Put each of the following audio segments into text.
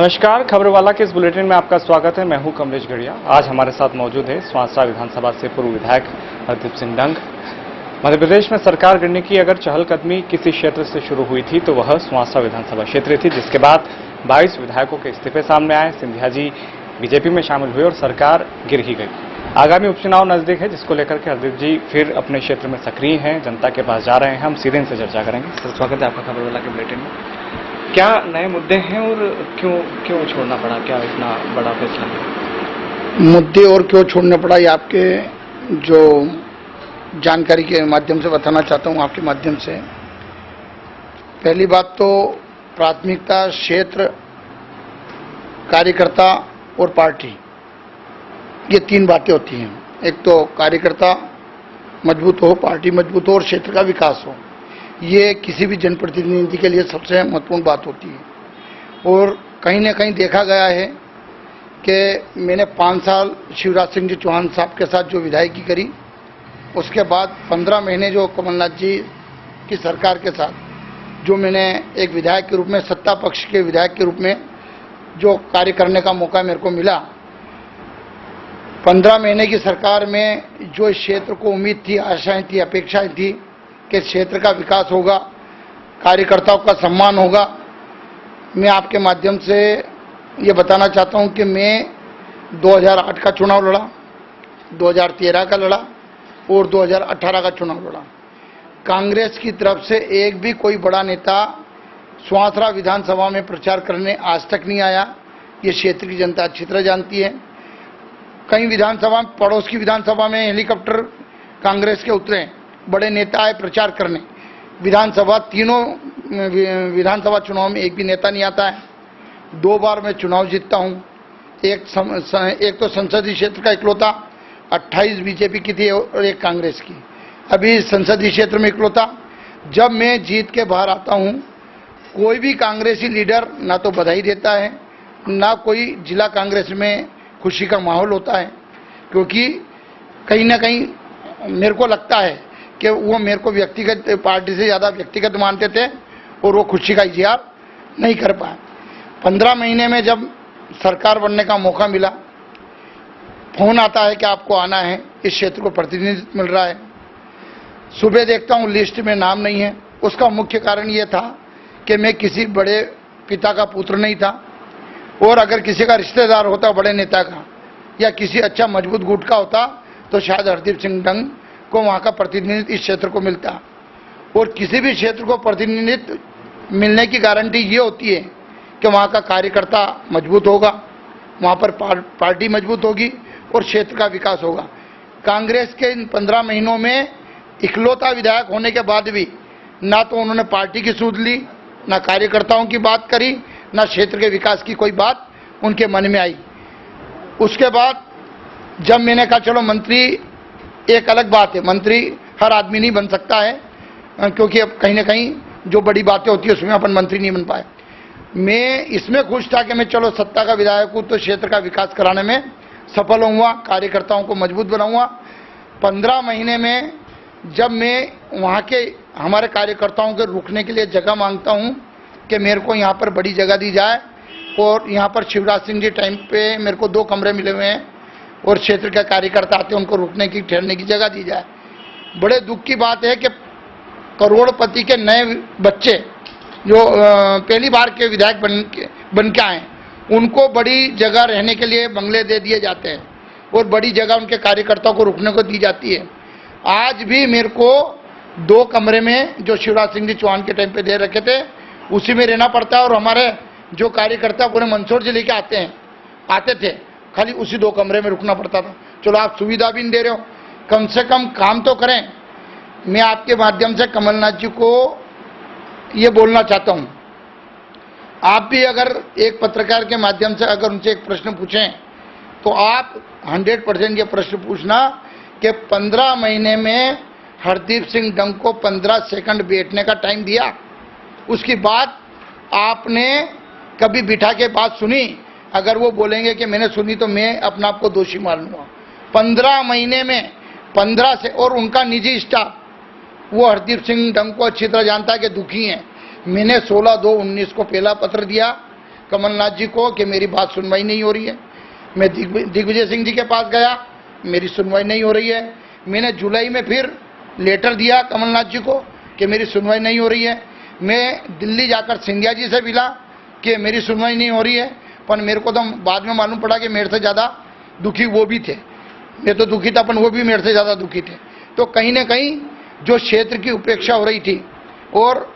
नमस्कार, खबरवाला के इस बुलेटिन में आपका स्वागत है। मैं हूं कमलेश गढ़िया। आज हमारे साथ मौजूद है स्वांसरा विधानसभा से पूर्व विधायक हरदीप सिंह डंग। मध्य प्रदेश में सरकार गिरने की अगर चहलकदमी किसी क्षेत्र से शुरू हुई थी तो वह स्वांसरा विधानसभा क्षेत्र थी, जिसके बाद 22 विधायकों के इस्तीफे सामने आए। सिंधिया जी बीजेपी में शामिल हुए और सरकार गिर ही गई। आगामी उपचुनाव नजदीक है, जिसको लेकर के हरदीप जी फिर अपने क्षेत्र में सक्रिय हैं, जनता के पास जा रहे हैं। हम सीधे इनसे चर्चा करेंगे। सर, स्वागत है आपका खबरवाला के बुलेटिन में। क्या नए मुद्दे हैं और क्यों छोड़ना पड़ा? क्या इतना बड़ा फैसला है? मुद्दे और क्यों छोड़ना पड़ा, ये आपके जो जानकारी के माध्यम से बताना चाहता हूँ आपके माध्यम से। पहली बात तो प्राथमिकता क्षेत्र, कार्यकर्ता और पार्टी, ये तीन बातें होती हैं। एक तो कार्यकर्ता मजबूत हो, पार्टी मजबूत हो और क्षेत्र का विकास हो। ये किसी भी जनप्रतिनिधि के लिए सबसे महत्वपूर्ण बात होती है। और कहीं ना कहीं देखा गया है कि मैंने 5 साल शिवराज सिंह जी चौहान साहब के साथ जो विधायकी करी, उसके बाद 15 महीने जो कमलनाथ जी की सरकार के साथ जो मैंने एक विधायक के रूप में, सत्ता पक्ष के विधायक के रूप में जो कार्य करने का मौका मेरे को मिला, 15 महीने की सरकार में जो इस क्षेत्र को उम्मीद थी, आशाएं थी, अपेक्षाएं थी कि क्षेत्र का विकास होगा, कार्यकर्ताओं का सम्मान होगा। मैं आपके माध्यम से ये बताना चाहता हूं कि मैं 2008 का चुनाव लड़ा, 2013 का लड़ा और 2018 का चुनाव लड़ा। कांग्रेस की तरफ से एक भी कोई बड़ा नेता स्वांसरा विधानसभा में प्रचार करने आज तक नहीं आया। ये क्षेत्र की जनता अच्छी तरह जानती है। कई विधानसभा, पड़ोस की विधानसभा में हेलीकॉप्टर कांग्रेस के उतरे, बड़े नेता आए प्रचार करने। विधानसभा, तीनों विधानसभा चुनाव में एक भी नेता नहीं आता है। 2 बार मैं चुनाव जीतता हूं। एक तो संसदीय क्षेत्र का इकलौता, 28 बीजेपी की थी और एक कांग्रेस की। अभी संसदीय क्षेत्र में इकलौता। जब मैं जीत के बाहर आता हूं, कोई भी कांग्रेसी लीडर ना तो बधाई देता है, ना कोई जिला कांग्रेस में खुशी का माहौल होता है, क्योंकि कहीं ना कहीं मेरे को लगता है कि वो मेरे को व्यक्तिगत, पार्टी से ज़्यादा व्यक्तिगत मानते थे और वो खुशी का इजहार नहीं कर पाए। 15 महीने में जब सरकार बनने का मौका मिला, फोन आता है कि आपको आना है, इस क्षेत्र को प्रतिनिधित्व मिल रहा है। सुबह देखता हूँ लिस्ट में नाम नहीं है। उसका मुख्य कारण ये था कि मैं किसी बड़े पिता का पुत्र नहीं था, और अगर किसी का रिश्तेदार होता बड़े नेता का या किसी अच्छा मजबूत गुट का होता तो शायद हरदीप सिंह डंग को वहाँ का प्रतिनिधित्व इस क्षेत्र को मिलता। और किसी भी क्षेत्र को प्रतिनिधित्व मिलने की गारंटी ये होती है कि वहाँ का कार्यकर्ता मजबूत होगा, वहाँ पर पार्टी मजबूत होगी और क्षेत्र का विकास होगा। कांग्रेस के इन 15 महीनों में इकलौता विधायक होने के बाद भी ना तो उन्होंने पार्टी की सूध ली, ना कार्यकर्ताओं की बात करी, ना क्षेत्र के विकास की कोई बात उनके मन में आई। उसके बाद जब मैंने कहा चलो मंत्री, एक अलग बात है, मंत्री हर आदमी नहीं बन सकता है, क्योंकि अब कहीं ना कहीं जो बड़ी बातें होती है उसमें अपन मंत्री नहीं बन पाए। मैं इसमें खुश था कि मैं चलो सत्ता का विधायक हूँ तो क्षेत्र का विकास कराने में सफल होऊंगा, कार्यकर्ताओं को मजबूत बनाऊंगा। 15 महीने में जब मैं वहाँ के हमारे कार्यकर्ताओं के रुकने के लिए जगह मांगता हूँ कि मेरे को यहाँ पर बड़ी जगह दी जाए, और यहाँ पर शिवराज सिंह जी टाइम पे मेरे को 2 कमरे मिले हुए हैं और क्षेत्र के कार्यकर्ता आते हैं, उनको रुकने की, ठहरने की जगह दी जाए। बड़े दुख की बात है कि करोड़पति के नए बच्चे जो पहली बार के विधायक बन के आए, उनको बड़ी जगह रहने के लिए बंगले दे दिए जाते हैं और बड़ी जगह उनके कार्यकर्ताओं को रुकने को दी जाती है। आज भी मेरे को 2 कमरे में जो शिवराज सिंह जी चौहान के टाइम पे दे रखे थे उसी में रहना पड़ता है, और हमारे जो कार्यकर्ता पूरे मंदसौर जिले के आते थे, खाली उसी 2 कमरे में रुकना पड़ता था। चलो आप सुविधा भी नहीं दे रहे हो, कम से कम काम तो करें। मैं आपके माध्यम से कमलनाथ जी को ये बोलना चाहता हूँ, आप भी अगर एक पत्रकार के माध्यम से अगर उनसे एक प्रश्न पूछें तो आप 100% ये प्रश्न पूछना कि 15 महीने में हरदीप सिंह डंग को 15 सेकंड बैठने का टाइम दिया, उसकी बात आपने कभी बिठा के बात सुनी? अगर वो बोलेंगे कि मैंने सुनी तो मैं अपना आप को दोषी मान लूँगा। 15 महीने में 15 से, और उनका निजी स्टाफ, वो हरदीप सिंह डंग को अच्छी तरह जानता है कि दुखी हैं। मैंने 16/2/19 को पहला पत्र दिया, कमलनाथ जी को कि मेरी बात सुनवाई नहीं हो रही है। मैं दिग्विजय सिंह जी के पास गया, मेरी सुनवाई नहीं हो रही है। मैंने जुलाई में फिर लेटर दिया कमलनाथ जी को कि मेरी सुनवाई नहीं हो रही है। मैं दिल्ली जाकर सिंधिया जी से मिला कि मेरी सुनवाई नहीं हो रही है, पर मेरे को तो बाद में मालूम पड़ा कि मेरे से ज़्यादा दुखी वो भी थे। मैं तो दुखी था, पर वो भी मेरे से ज़्यादा दुखी थे। तो कहीं ना कहीं जो क्षेत्र की उपेक्षा हो रही थी और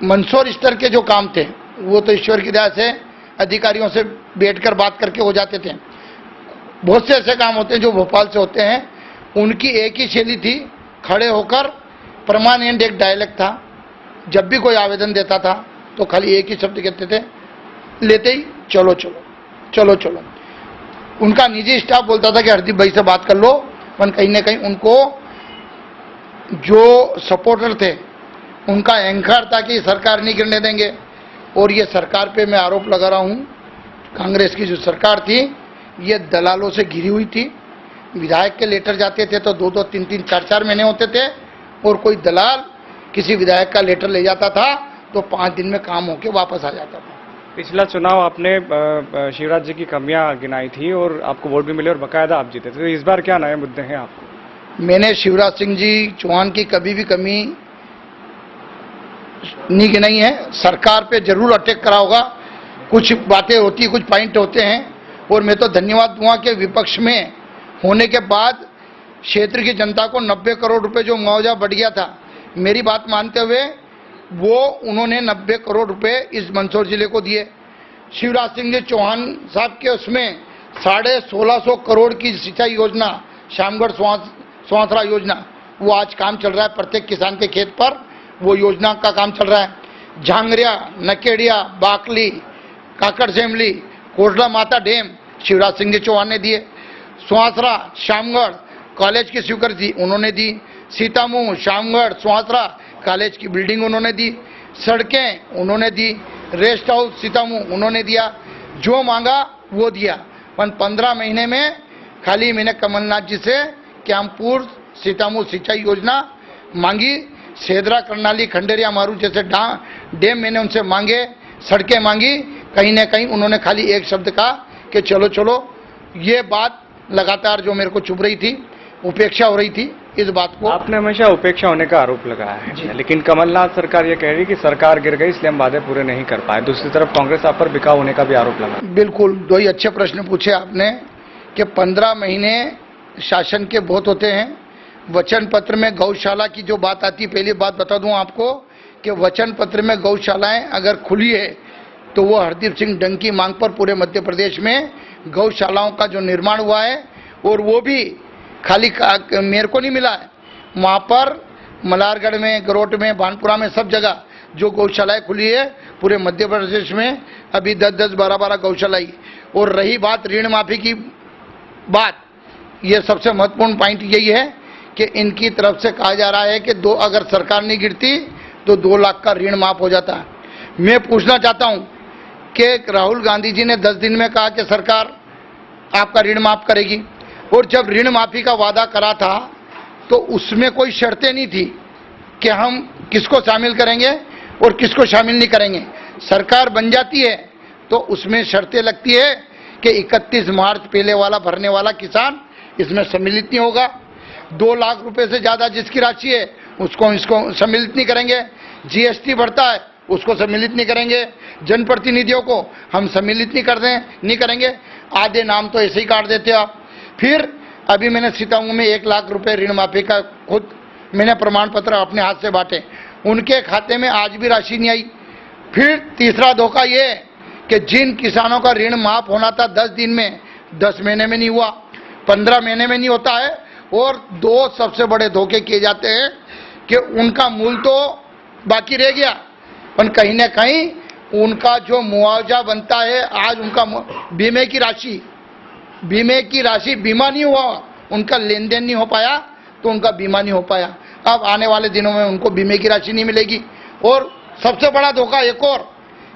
मंदसौर स्तर के जो काम थे वो तो ईश्वर की दया से अधिकारियों से बैठकर बात करके हो जाते थे। बहुत से ऐसे काम होते हैं जो भोपाल से होते हैं, उनकी एक ही शैली थी, खड़े होकर परमानेंट एक डायलेक्ट था। जब भी कोई आवेदन देता था तो खाली एक ही शब्द कहते थे, लेते ही चलो चलो चलो चलो। उनका निजी स्टाफ बोलता था कि हरदीप भाई से बात कर लो, पर कहीं ना कहीं उनको जो सपोर्टर थे उनका अहंकार था कि सरकार नहीं गिरने देंगे। और ये सरकार पे मैं आरोप लगा रहा हूँ, कांग्रेस की जो सरकार थी ये दलालों से घिरी हुई थी। विधायक के लेटर जाते थे तो 2-2, 3-3, 4-4 महीने होते थे, और कोई दलाल किसी विधायक का लेटर ले जाता था तो 5 दिन में काम होके वापस आ जाता था। पिछला चुनाव आपने शिवराज जी की कमियां गिनाई थी और आपको वोट भी मिले और बाकायदा आप जीते थे, तो इस बार क्या नए मुद्दे हैं आपको? मैंने शिवराज सिंह जी चौहान की कभी भी कमी नहीं गिनाई है। सरकार पे जरूर अटैक करा होगा, कुछ बातें होती, कुछ पॉइंट होते हैं। और मैं तो धन्यवाद दूंगा कि विपक्ष में होने के बाद क्षेत्र की जनता को 90 करोड़ रुपए जो मुआवजा बढ़ गया था, मेरी बात मानते हुए वो उन्होंने 90 करोड़ रुपए इस मंदसौर जिले को दिए। शिवराज सिंह जी चौहान साहब के उसमें 1650 करोड़ की सिंचाई योजना, श्यामगढ़ स्वांसरा योजना, वो आज काम चल रहा है। प्रत्येक किसान के खेत पर वो योजना का काम चल रहा है। झांगरिया, नकेड़िया, बाकली, काकड़ सेमली, कोटला माता डैम शिवराज सिंह जी चौहान ने दिए। स्वांसरा, श्यामगढ़ कॉलेज की स्वीकृति उन्होंने दी। सीतामू, श्यामगढ़, स्वांसरा कॉलेज की बिल्डिंग उन्होंने दी। सड़कें उन्होंने दी। रेस्ट हाउस सीतामू उन्होंने दिया। जो मांगा वो दिया। 15 महीने में खाली मैंने कमलनाथ जी से क्यामपुर सीतामू सिंचाई योजना मांगी, सेदरा, करनाली, खंडेरिया, मारू जैसे डैम मैंने उनसे मांगे, सड़कें मांगी। कहीं ना कहीं उन्होंने खाली एक शब्द कहा कि चलो चलो। ये बात लगातार जो मेरे को चुभ रही थी, उपेक्षा हो रही थी, इस बात को आपने हमेशा उपेक्षा होने का आरोप लगाया है, लेकिन कमलनाथ सरकार ये कह रही है कि सरकार गिर गई इसलिए हम वादे पूरे नहीं कर पाए। दूसरी तरफ कांग्रेस आप पर बिकाऊ होने का भी आरोप लगा। बिल्कुल, दो ही अच्छे प्रश्न पूछे आपने कि 15 महीने शासन के बहुत होते हैं। वचन पत्र में गौशाला की जो बात आती, पहली बात बता दूं आपको कि वचन पत्र में गौशालाएं अगर खुली है तो वो हरदीप सिंह डंग की मांग पर पूरे मध्य प्रदेश में गौशालाओं का जो निर्माण हुआ है, और वो भी खाली मेरे को नहीं मिला है, वहाँ पर मलारगढ़ में, गरोट में, भानपुरा में, सब जगह जो गौशालाएं खुली है पूरे मध्य प्रदेश में अभी 10-10, 12-12 गौशालाएं। और रही बात ऋण माफी की बात, ये सबसे महत्वपूर्ण पॉइंट यही है कि इनकी तरफ से कहा जा रहा है कि अगर सरकार नहीं गिरती तो 2 लाख का ऋण माफ हो जाता है। मैं पूछना चाहता हूं कि राहुल गांधी जी ने 10 दिन में कहा कि सरकार आपका ऋण माफ करेगी, और जब ऋण माफी का वादा करा था तो उसमें कोई शर्तें नहीं थी कि हम किसको शामिल करेंगे और किसको शामिल नहीं करेंगे। सरकार बन जाती है तो उसमें शर्तें लगती है कि 31 मार्च पहले वाला भरने वाला किसान इसमें सम्मिलित नहीं होगा। 2 लाख रुपए से ज़्यादा जिसकी राशि है इसको सम्मिलित नहीं करेंगे। जीएसटी बढ़ता है उसको सम्मिलित नहीं करेंगे। जनप्रतिनिधियों को हम सम्मिलित नहीं करेंगे। आधे नाम तो ऐसे ही काट देते हो आप। फिर अभी मैंने सीतामऊ में 1 लाख रुपए ऋण माफी का खुद मैंने प्रमाण पत्र अपने हाथ से बांटे, उनके खाते में आज भी राशि नहीं आई। फिर तीसरा धोखा ये कि जिन किसानों का ऋण माफ होना था 10 दिन में, 10 महीने में नहीं हुआ, 15 महीने में नहीं होता है। और 2 सबसे बड़े धोखे किए जाते हैं कि उनका मूल तो बाकी रह गया, पर कहीं ना कहीं उनका जो मुआवजा बनता है, आज उनका बीमे की राशि बीमा नहीं हुआ, उनका लेन देन नहीं हो पाया तो उनका बीमा नहीं हो पाया। अब आने वाले दिनों में उनको बीमे की राशि नहीं मिलेगी। और सबसे बड़ा धोखा एक और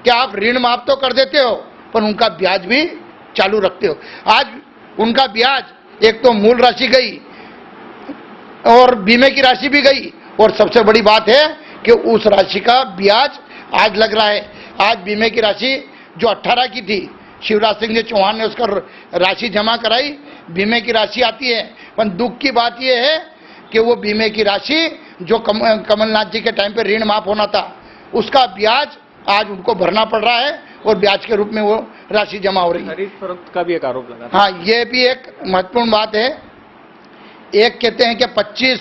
कि आप ऋण माफ तो कर देते हो पर उनका ब्याज भी चालू रखते हो। आज उनका ब्याज, एक तो मूल राशि गई और बीमे की राशि भी गई, और सबसे बड़ी बात है कि उस राशि का ब्याज आज लग रहा है। आज बीमे की राशि जो 18 की थी, शिवराज सिंह चौहान ने उसका राशि जमा कराई, बीमे की राशि आती है। पर दुख की बात यह है कि वो बीमे की राशि जो कमलनाथ जी के टाइम पे ऋण माफ होना था, उसका ब्याज आज उनको भरना पड़ रहा है और ब्याज के रूप में वो राशि जमा हो रही है। खरीद फरोख्त का भी एक आरोप लगा था। हाँ, ये भी एक महत्वपूर्ण बात है। एक कहते हैं कि 25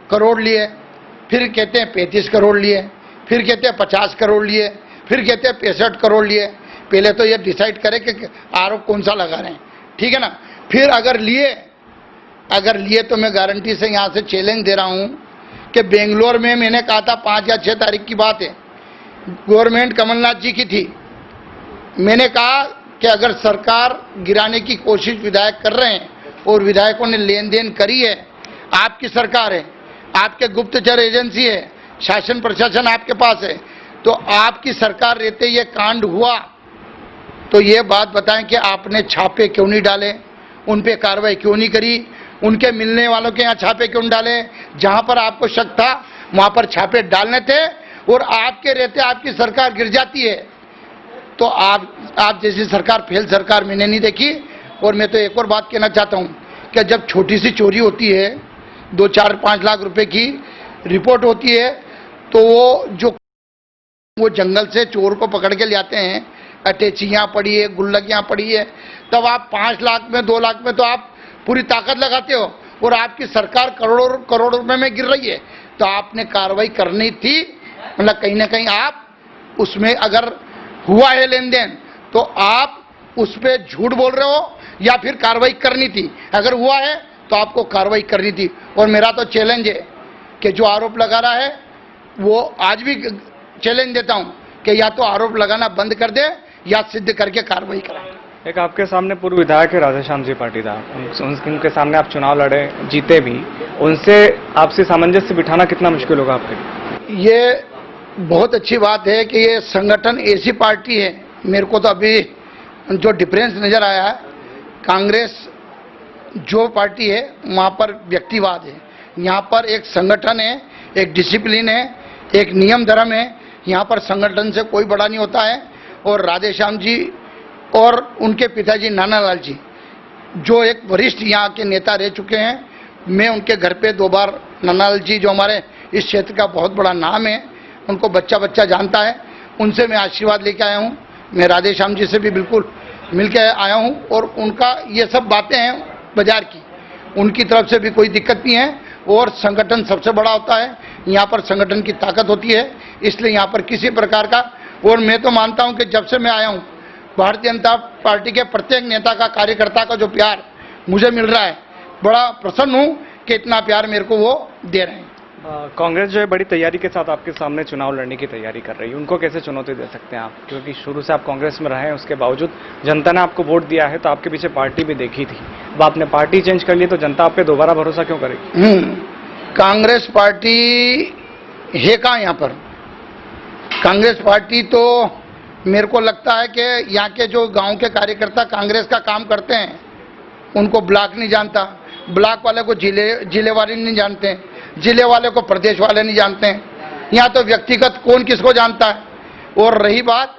करोड़ लिए, फिर कहते हैं 35 करोड़ लिए, फिर कहते हैं 50 करोड़ लिए, फिर कहते हैं 65 करोड़ लिए। पहले तो ये डिसाइड करें कि आरोप कौन सा लगा रहे हैं, ठीक है ना। फिर अगर लिए तो मैं गारंटी से यहाँ से चैलेंज दे रहा हूँ कि बेंगलोर में मैंने कहा था 5 या 6 तारीख की बात है, गवर्नमेंट कमलनाथ जी की थी। मैंने कहा कि अगर सरकार गिराने की कोशिश विधायक कर रहे हैं और विधायकों ने लेन देन करी है, आपकी सरकार है, आपके गुप्तचर एजेंसी है, शासन प्रशासन आपके पास है, तो आपकी सरकार रहते ये कांड हुआ तो ये बात बताएं कि आपने छापे क्यों नहीं डाले, उन पे कार्रवाई क्यों नहीं करी, उनके मिलने वालों के यहाँ छापे क्यों नहीं डाले। जहां पर आपको शक था वहां पर छापे डालने थे, और आपके रहते आपकी सरकार गिर जाती है। तो आप जैसी सरकार फेल सरकार मैंने नहीं देखी। और मैं तो एक और बात कहना चाहता हूं कि जब छोटी सी चोरी होती है, 2, 4, 5 लाख रुपए की रिपोर्ट होती है, तो वो जंगल से चोर को पकड़ के ले आते हैं, अटैचियां पड़ी है, गुल्लकियां पड़ी है, तब आप 5 लाख में 2 लाख में तो आप पूरी ताकत लगाते हो, और आपकी सरकार करोड़ों रुपए में गिर रही है। तो आपने कार्रवाई करनी थी, मतलब कहीं ना कहीं आप उसमें अगर हुआ है लेन देन तो आप उस पर झूठ बोल रहे हो या फिर कार्रवाई करनी थी। अगर हुआ है तो आपको कार्रवाई करनी थी। और मेरा तो चैलेंज है कि जो आरोप लगा रहा है वो आज भी चैलेंज देता हूं कि या तो आरोप लगाना बंद कर दे या सिद्ध करके कार्रवाई कराए। एक आपके सामने पूर्व विधायक है राधेश्याम जी पाटीदार, उनके सामने आप चुनाव लड़े, जीते भी, उनसे आपसे सामंजस्य बिठाना कितना मुश्किल होगा आपके लिए? ये बहुत अच्छी बात है कि ये संगठन ऐसी पार्टी है, मेरे को तो अभी जो डिफरेंस नजर आया है, कांग्रेस जो पार्टी है वहाँ पर व्यक्तिवाद है, यहाँ पर एक संगठन है, एक डिसिप्लिन है, एक नियम धर्म है। यहाँ पर संगठन से कोई बड़ा नहीं होता है। और राधेश्याम जी और उनके पिताजी नानालाल जी जो एक वरिष्ठ यहाँ के नेता रह चुके हैं, मैं उनके घर पे 2 बार, नानालाल जी जो हमारे इस क्षेत्र का बहुत बड़ा नाम है, उनको बच्चा जानता है, उनसे मैं आशीर्वाद लेके आया हूँ। मैं राधेश्याम जी से भी बिल्कुल मिल के आया हूँ, और उनका ये सब बातें हैं बाजार की, उनकी तरफ से भी कोई दिक्कत नहीं है। और संगठन सबसे बड़ा होता है, यहाँ पर संगठन की ताकत होती है, इसलिए यहाँ पर किसी प्रकार का, और मैं तो मानता हूँ कि जब से मैं आया हूँ, भारतीय जनता पार्टी के प्रत्येक नेता का, कार्यकर्ता का जो प्यार मुझे मिल रहा है, बड़ा प्रसन्न हूँ कि इतना प्यार मेरे को वो दे रहे हैं। कांग्रेस जो है बड़ी तैयारी के साथ आपके सामने चुनाव लड़ने की तैयारी कर रही है, उनको कैसे चुनौती दे सकते हैं आप? क्योंकि शुरू से आप कांग्रेस में रहे हैं, उसके बावजूद जनता ने आपको वोट दिया है, तो आपके पीछे पार्टी भी देखी थी। अब आपने पार्टी चेंज कर ली तो जनता आप पे दोबारा भरोसा क्यों करेगी? कांग्रेस पार्टी है कहाँ यहाँ पर? कांग्रेस पार्टी तो मेरे को लगता है कि यहाँ के जो गांव के कार्यकर्ता कांग्रेस का काम करते हैं, उनको ब्लॉक नहीं जानता, ब्लॉक वाले को जिले वाले नहीं जानते, जिले वाले को प्रदेश वाले नहीं जानते हैं। यहाँ तो व्यक्तिगत कौन किसको जानता है। और रही बात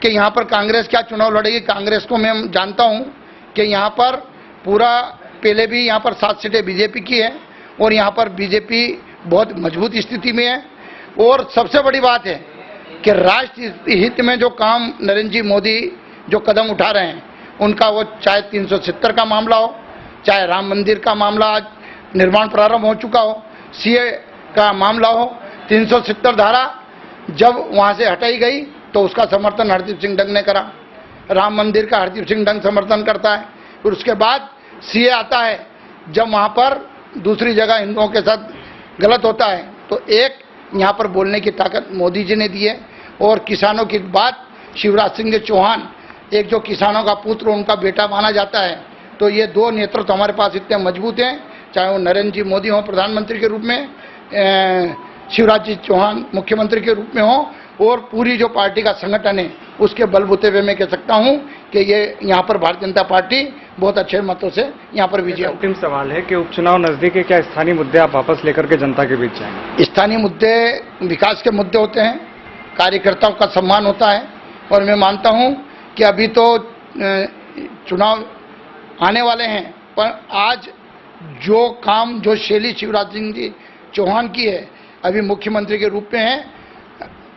कि यहाँ पर कांग्रेस क्या चुनाव लड़ेगी, कांग्रेस को मैं जानता हूँ कि यहाँ पर पूरा, पहले भी यहाँ पर 7 सीटें बीजेपी की है, और यहाँ पर बीजेपी बहुत मजबूत स्थिति में है। और सबसे बड़ी बात है कि राष्ट्र हित में जो काम नरेंद्र जी मोदी जो कदम उठा रहे हैं, उनका वो चाहे 370 का मामला हो, चाहे राम मंदिर का मामला आज निर्माण प्रारंभ हो चुका हो, सीए का मामला हो, 370 धारा जब वहाँ से हटाई गई तो उसका समर्थन हरदीप सिंह डंग ने करा, राम मंदिर का हरदीप सिंह डंग समर्थन करता है। फिर उसके बाद सीए आता है, जब वहाँ पर दूसरी जगह हिंदुओं के साथ गलत होता है, तो एक यहाँ पर बोलने की ताकत मोदी जी ने दी है। और किसानों की बात, शिवराज सिंह चौहान एक जो किसानों का पुत्र, उनका बेटा माना जाता है, तो ये 2 नेतृत्व हमारे पास इतने मजबूत हैं, चाहे वो नरेंद्र जी मोदी हों प्रधानमंत्री के रूप में, शिवराज जी चौहान मुख्यमंत्री के रूप में हो, और पूरी जो पार्टी का संगठन है उसके बलबूते पे मैं कह सकता हूं कि ये यहाँ पर भारतीय जनता पार्टी बहुत अच्छे मतों से यहाँ पर विजय। अंतिम सवाल है कि उपचुनाव नजदीक है, क्या स्थानीय मुद्दे आप वापस लेकर के जनता के बीच जाएंगे? स्थानीय मुद्दे विकास के मुद्दे होते हैं, कार्यकर्ताओं का सम्मान होता है, और मैं मानता हूं कि अभी तो चुनाव आने वाले हैं, पर आज जो काम जो शैली शिवराज सिंह जी चौहान की है, अभी मुख्यमंत्री के रूप में है,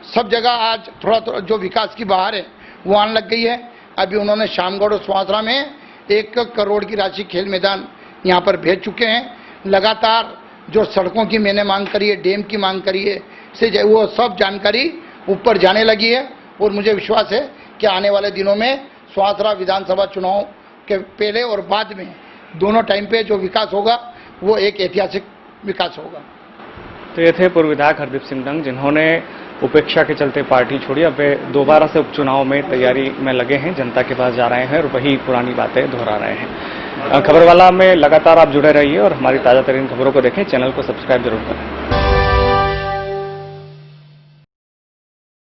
सब जगह आज थोड़ा थोड़ा जो विकास की बहार है वो आने लग गई है। अभी उन्होंने शामगढ़ और सुवासरा में 1 करोड़ की राशि खेल मैदान यहाँ पर भेज चुके हैं। लगातार जो सड़कों की मैंने मांग करी है, डैम की मांग करी है, से वो सब जानकारी ऊपर जाने लगी है। और मुझे विश्वास है कि आने वाले दिनों में सुवासरा विधानसभा चुनाव के पहले और बाद में दोनों टाइम पे जो विकास होगा वो एक ऐतिहासिक विकास होगा। तो ये थे पूर्व विधायक हरदीप सिंह डंग, जिन्होंने उपेक्षा के चलते पार्टी छोड़ी। अब वे दोबारा से उपचुनाव में तैयारी में लगे हैं, जनता के पास जा रहे हैं और वही पुरानी बातें दोहरा रहे हैं। खबरवाला में लगातार आप जुड़े रहिए और हमारी ताज़ा तरीन खबरों को देखें। चैनल को सब्सक्राइब जरूर करें।